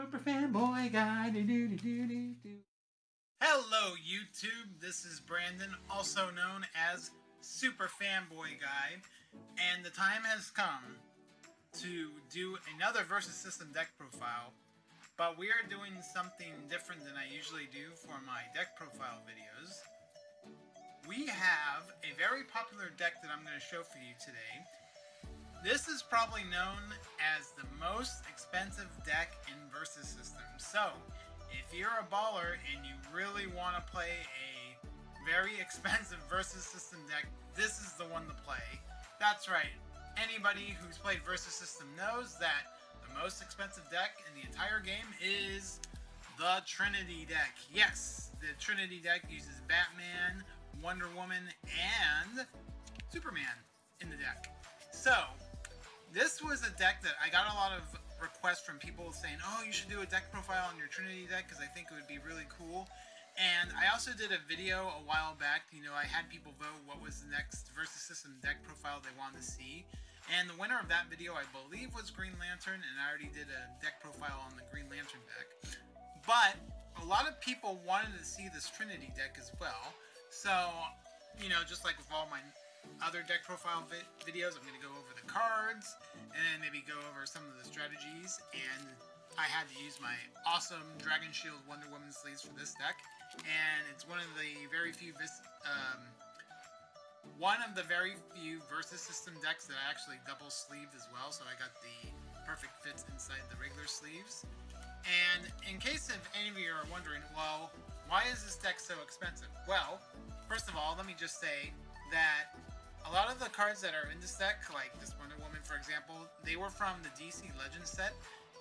Super fanboy guy. Hello, YouTube. This is Brandon, also known as Super Fanboy Guy, and the time has come to do another Versus System deck profile. But we are doing something different than I usually do for my deck profile videos. We have a very popular deck that I'm going to show for you today. This is probably known as the most expensive deck in Versus System. So, if you're a baller and you really want to play a very expensive Versus System deck, this is the one to play. That's right. Anybody who's played Versus System knows that the most expensive deck in the entire game is the Trinity deck. Yes, the Trinity deck uses Batman, Wonder Woman, and Superman in the deck. So, this was a deck that I got a lot of requests from people saying, oh, you should do a deck profile on your Trinity deck because I think it would be really cool. And I also did a video a while back. You know, I had people vote what was the next Versus System deck profile they wanted to see. And the winner of that video, I believe, was Green Lantern, and I already did a deck profile on the Green Lantern deck. But a lot of people wanted to see this Trinity deck as well. So, you know, just like with all my other deck profile videos, I'm going to go over the cards and maybe go over some of the strategies. And I had to use my awesome Dragon Shield Wonder Woman sleeves for this deck, and it's one of the very few Versus System decks that I actually double sleeved as well, so I got the perfect fits inside the regular sleeves. And in case of any of you are wondering, well, why is this deck so expensive? Well, first of all, let me just say that a lot of the cards that are in this deck, like this Wonder Woman for example, they were from the DC Legends set,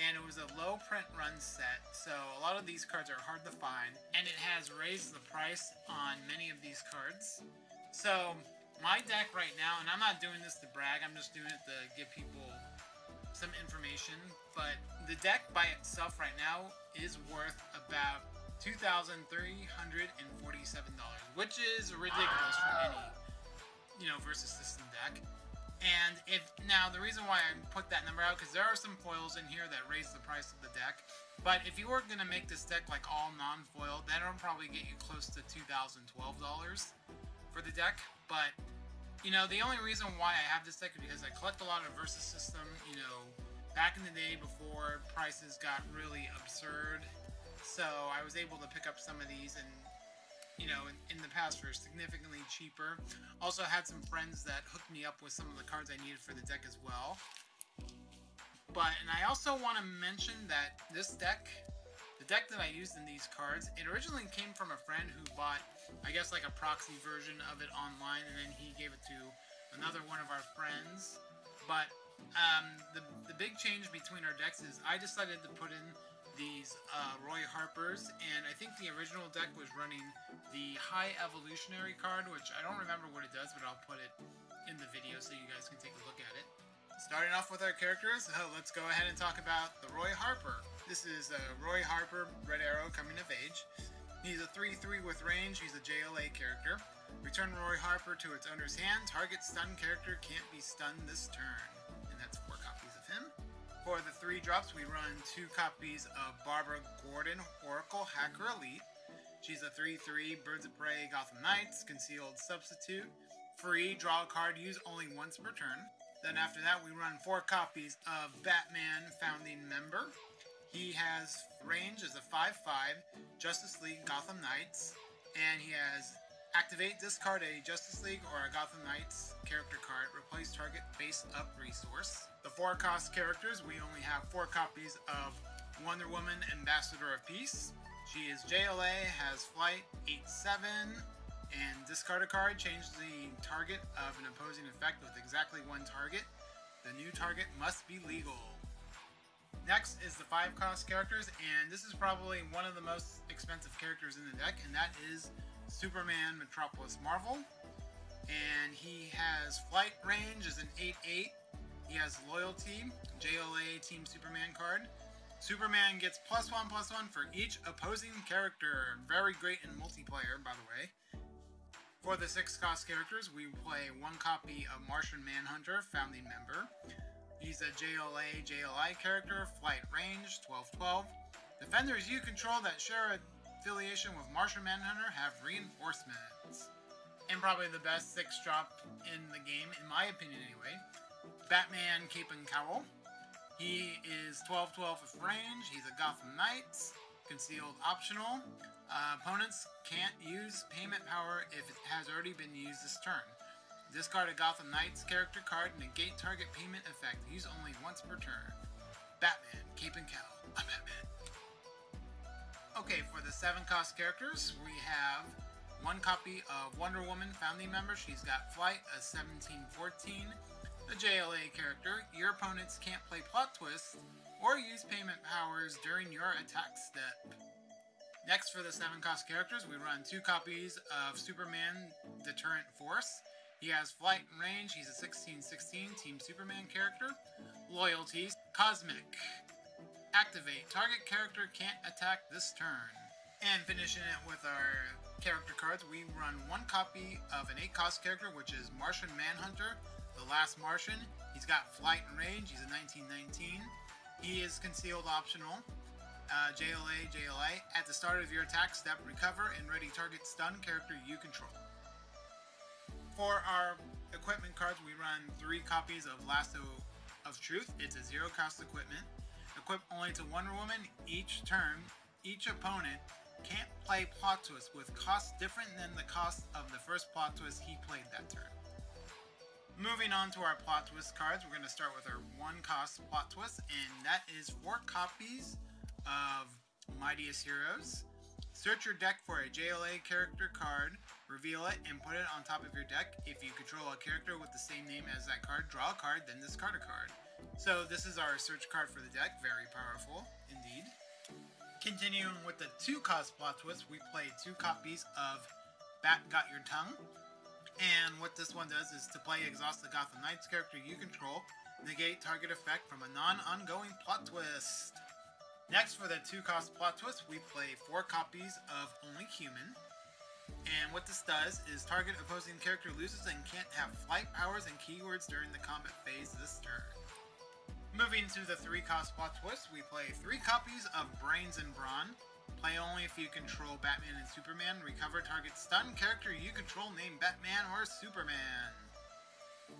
and it was a low print run set, so a lot of these cards are hard to find, and it has raised the price on many of these cards. So my deck right now, and I'm not doing this to brag, I'm just doing it to give people some information, but the deck by itself right now is worth about $2,347, which is ridiculous for any, you know, Versus System deck. And now the reason why I put that number out, because there are some foils in here that raise the price of the deck, but if you were going to make this deck like all non-foil, that'll probably get you close to $2,012 for the deck. But, you know, the only reason why I have this deck is because I collect a lot of Versus System, you know, back in the day before prices got really absurd. So I was able to pick up some of these and, you know, in the past for significantly cheaper. Also had some friends that hooked me up with some of the cards I needed for the deck as well. And I also want to mention that this deck, the deck that I used in these cards, it originally came from a friend who bought, I guess, like a proxy version of it online, and then he gave it to another one of our friends. But the big change between our decks is I decided to put in these Roy Harpers, and I think the original deck was running the High Evolutionary card, which I don't remember what it does, but I'll put it in the video so you guys can take a look at it. Starting off with our characters, let's go ahead and talk about the Roy Harper. This is Roy Harper, Red Arrow, coming of age. He's a 3/3 with range. He's a JLA character. Return Roy Harper to its owner's hand. Target stun character can't be stunned this turn. And that's 4 copies of him. For the 3 drops, we run 2 copies of Barbara Gordon, Oracle Hacker Elite. She's a 3/3 Birds of Prey Gotham Knights, Concealed Substitute. Free, draw a card, use only once per turn. Then after that, we run 4 copies of Batman Founding Member. He has range as a 5/5 Justice League Gotham Knights, and he has activate, discard a Justice League or a Gotham Knights character card, replace target base up resource. The 4 cost characters, we only have 4 copies of Wonder Woman, Ambassador of Peace. She is JLA, has flight 8/7, and discard a card, change the target of an opposing effect with exactly 1 target. The new target must be legal. Next is the 5 cost characters, and this is probably one of the most expensive characters in the deck, and that is Superman Metropolis Marvel. And he has flight range as an 8/8. He has loyalty, JLA Team Superman card. Superman gets +1/+1 for each opposing character. Very great in multiplayer, by the way. For the 6 cost characters, we play 1 copy of Martian Manhunter, Founding Member. He's a JLA JLI character, flight range 12/12. Defenders you control that share affiliation with Martian Manhunter have reinforcements. And probably the best 6-drop in the game, in my opinion anyway. Batman Cape and Cowl. He is 12/12 with range. He's a Gotham Knight. Concealed optional. Opponents can't use payment power if it has already been used this turn. Discard a Gotham Knight's character card, negate target payment effect. Use only once per turn. Batman Cape and Cowl. I'm Batman. Okay, for the 7-cost characters, we have 1 copy of Wonder Woman Founding Member. She's got Flight, a 17/14. A JLA character. Your opponents can't play plot twists or use payment powers during your attack step. Next, for the 7-cost characters, we run 2 copies of Superman Deterrent Force. He has Flight and Range. He's a 16/16 Team Superman character. Loyalties. Cosmic. Activate. Target character can't attack this turn. And finishing it with our character cards, we run 1 copy of an 8-cost character, which is Martian Manhunter, the Last Martian. He's got Flight and Range. He's a 19/19. He is concealed optional. JLA. At the start of your attack step, recover and ready target stun character you control. For our equipment cards, we run 3 copies of Lasso of Truth. It's a 0-cost equipment. Equipped only to Wonder Woman. Each turn, each opponent can't play plot twists with costs different than the cost of the first plot twist he played that turn. Moving on to our plot twist cards, we're going to start with our 1-cost plot twist, and that is 4 copies of Mightiest Heroes. Search your deck for a JLA character card, reveal it, and put it on top of your deck. If you control a character with the same name as that card, draw a card, then discard a card. So this is our search card for the deck. Very powerful indeed. Continuing with the 2-cost plot twist, we play 2 copies of Bat Got Your Tongue. And what this one does is to play exhaust the Gotham Knights character you control, negate target effect from a non-ongoing plot twist. Next, for the 2-cost plot twist, we play 4 copies of Only Human. And what this does is target opposing character loses and can't have flight powers and keywords during the combat phase this turn. Moving to the 3-cost plot twist, we play 3 copies of Brains and Brawn. Play only if you control Batman and Superman. Recover target stun character you control named Batman or Superman.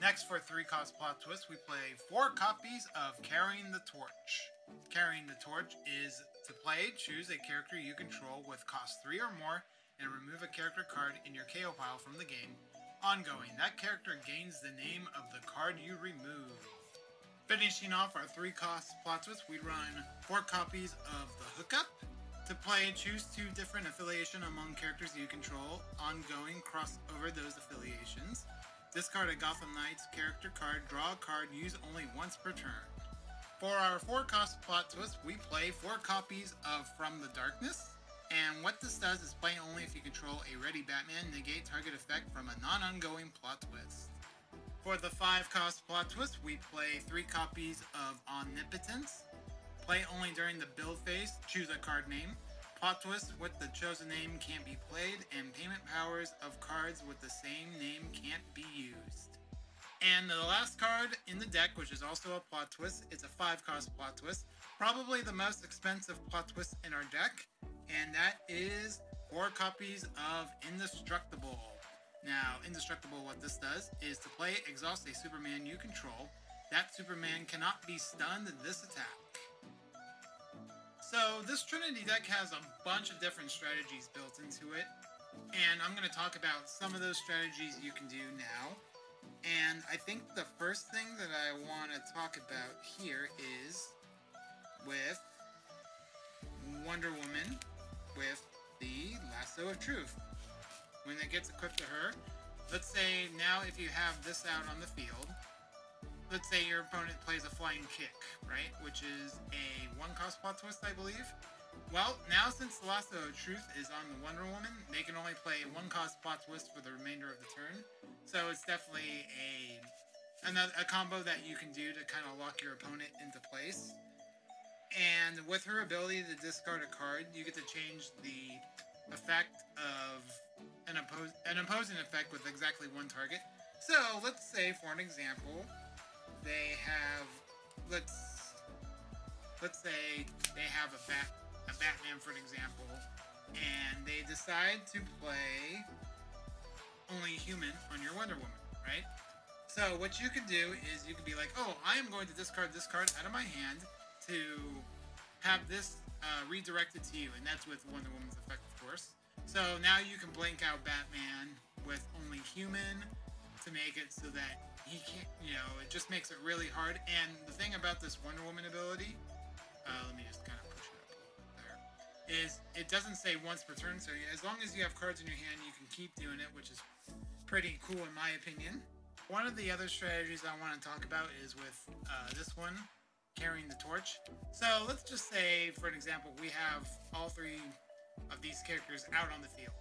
Next, for 3-cost plot twist, we play 4 copies of Carrying the Torch. Carrying the Torch is to play, choose a character you control with cost 3 or more, and remove a character card in your KO pile from the game. Ongoing, that character gains the name of the card you remove. Finishing off our 3-cost plot twist, we run 4 copies of The Hookup. To play, choose 2 different affiliation among characters you control. Ongoing, cross over those affiliations. Discard a Gotham Knights character card, draw a card, use only once per turn. For our 4-cost plot twist, we play 4 copies of From the Darkness. And what this does is play only if you control a ready Batman, negate target effect from a non-ongoing plot twist. For the 5-cost plot twist, we play 3 copies of Omnipotence. Play only during the build phase, choose a card name. Plot twist with the chosen name can't be played, and payment powers of cards with the same name can't be used. And the last card in the deck, which is also a plot twist, it's a 5-cost plot twist. Probably the most expensive plot twist in our deck, and that is 4 copies of Indestructible. Now, Indestructible, what this does is to play, exhaust a Superman you control. That Superman cannot be stunned in this attack. So, this Trinity deck has a bunch of different strategies built into it, and I'm going to talk about some of those strategies you can do now. And I think the first thing that I want to talk about here is with Wonder Woman with the Lasso of Truth. When it gets equipped to her, let's say now if you have this out on the field, let's say your opponent plays a Flying Kick, right? Which is a 1-cost plot twist, I believe. Well, now since the Lasso of Truth is on the Wonder Woman, they can only play a 1-cost plot twist for the remainder of the turn. So it's definitely a combo that you can do to kind of lock your opponent into place. And with her ability to discard a card, you get to change the effect of an opposing effect with exactly 1 target. So let's say, for an example, they have let's say they have a Batman, for an example, and they decide to play only human on your Wonder Woman, right? So what you can do is you can be like, oh, I am going to discard this card out of my hand to have this redirected to you, and that's with Wonder Woman's effect, of course. So now you can blank out Batman with only human to make it so that he can't, you know, it just makes it really hard. And the thing about this Wonder Woman ability, let me just kind of push it up a little bit there, is it doesn't say once per turn, so as long as you have cards in your hand, you can keep doing it, which is pretty cool in my opinion. One of the other strategies I want to talk about is with this one, carrying the torch. So let's just say, for an example, we have all three of these characters out on the field.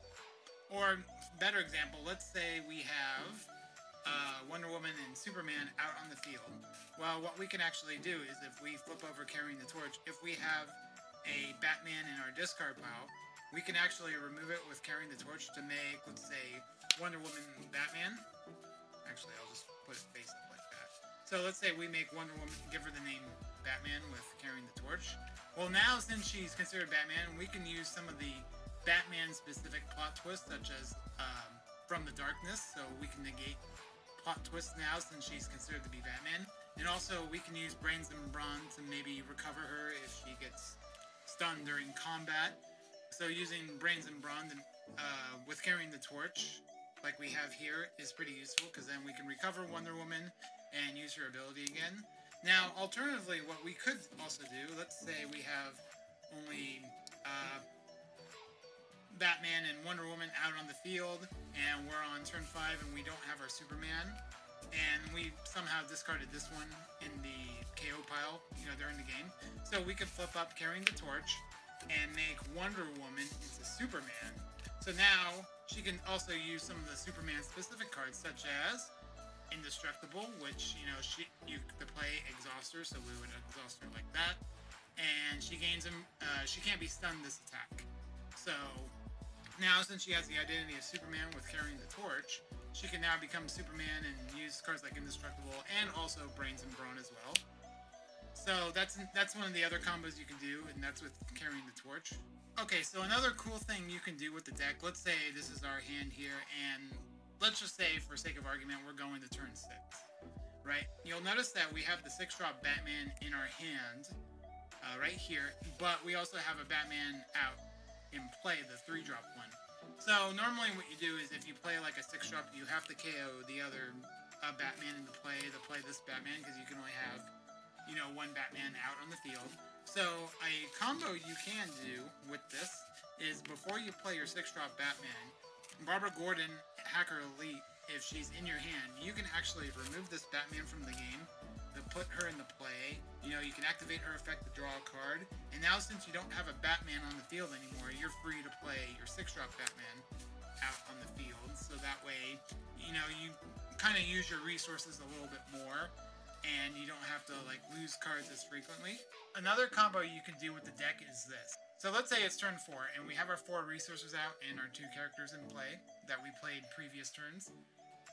Or, better example, let's say we have Wonder Woman and Superman out on the field. Well, what we can actually do is if we flip over carrying the torch, if we have a Batman in our discard pile, we can actually remove it with carrying the torch to make, let's say, Wonder Woman Batman. Actually, I'll just put it face up like that. So let's say we make Wonder Woman, give her the name Batman with carrying the torch. Well, now since she's considered Batman, we can use some of the Batman-specific plot twists, such as From the Darkness, so we can negate plot twists now since she's considered to be Batman. And also, we can use Brains and Brawn to maybe recover her if she gets stunned during combat. So using Brains and Brawn with carrying the torch, like we have here, is pretty useful, because then we can recover Wonder Woman and use her ability again. Now, alternatively, what we could also do, let's say we have only Batman and Wonder Woman out on the field, and we're on turn 5 and we don't have our Superman, and we somehow discarded this one in the KO pile, you know, during the game. So we could flip up carrying the torch and make Wonder Woman into Superman. So now she can also use some of the Superman specific cards, such as Indestructible, which, you know, you could play Exhauster, so we would exhaust her like that. And she gains him, she can't be stunned this attack. So now, since she has the identity of Superman with carrying the torch, she can now become Superman and use cards like Indestructible and also Brains and Brawn as well. So that's one of the other combos you can do, and that's with carrying the torch. Okay, so another cool thing you can do with the deck, let's say this is our hand here, and let's just say, for sake of argument, we're going to turn 6, right? You'll notice that we have the 6-drop Batman in our hand, right here, but we also have a Batman out in play, the 3-drop one. So normally what you do is if you play like a 6-drop, you have to KO the other Batman into play to play this Batman, because you can only have, you know, one Batman out on the field. So a combo you can do with this is before you play your 6-drop Batman, Barbara Gordon, Hacker Elite, if she's in your hand, you can actually remove this Batman from the game to put her in the play. You know, you can activate her effect to draw a card. And now since you don't have a Batman on the field anymore, you're free to play your 6-drop Batman out on the field. So that way, you know, you kind of use your resources a little bit more, and you don't have to like lose cards as frequently. Another combo you can do with the deck is this. So let's say it's turn 4 and we have our 4 resources out and our 2 characters in play that we played previous turns.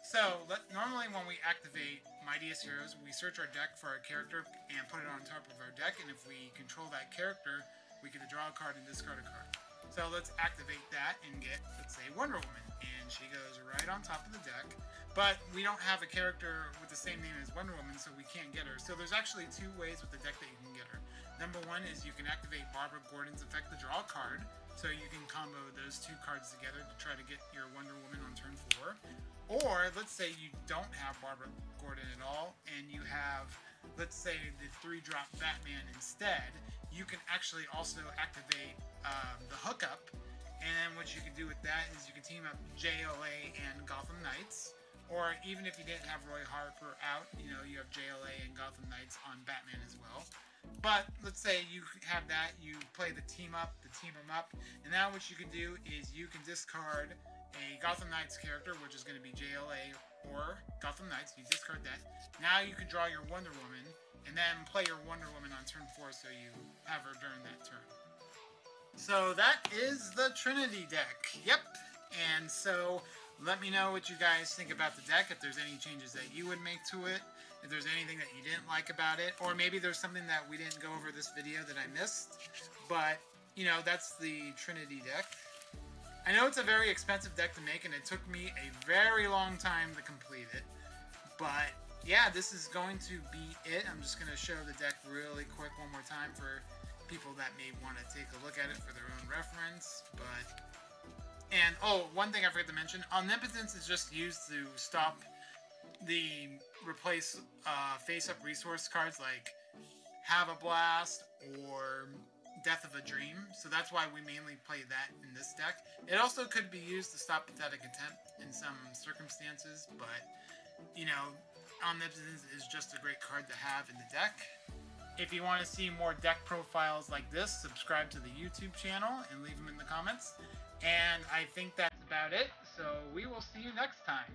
So normally when we activate Mightiest Heroes, we search our deck for a character and put it on top of our deck, and if we control that character, we get to draw a card and discard a card. So let's activate that and get, let's say, Wonder Woman, and she goes right on top of the deck. But we don't have a character with the same name as Wonder Woman, so we can't get her. So there's actually 2 ways with the deck that you can get her. Number 1 is you can activate Barbara Gordon's effect to draw a card, so you can combo those 2 cards together to try to get your Wonder Woman on turn 4. Or let's say you don't have Barbara Gordon at all, and you have, let's say, the 3-drop Batman instead. You can actually also activate the hookup, and what you can do with that is you can team up JLA and Gotham Knights. Or even if you didn't have Roy Harper out, you know, you have JLA and Gotham Knights on Batman as well. But let's say you have that, you play the team them up, and now what you can do is you can discard a Gotham Knights character, which is going to be JLA or Gotham Knights. You discard that. Now you can draw your Wonder Woman, and then play your Wonder Woman on turn 4, so you have her during that turn. So that is the Trinity deck. Yep. And so let me know what you guys think about the deck, if there's any changes that you would make to it, if there's anything that you didn't like about it, or maybe there's something that we didn't go over this video that I missed. But you know, that's the Trinity deck. I know it's a very expensive deck to make, and it took me a very long time to complete it. But yeah, this is going to be it. I'm just going to show the deck really quick one more time for people that may want to take a look at it for their own reference. And oh, one thing I forgot to mention, Omnipotence is just used to stop the replace face-up resource cards like Have a Blast or Death of a Dream, so that's why we mainly play that in this deck. It also could be used to stop Pathetic Attempt in some circumstances, but, you know, Omnipotence is just a great card to have in the deck. If you want to see more deck profiles like this, subscribe to the YouTube channel and leave them in the comments. And I think that's about it, so we will see you next time.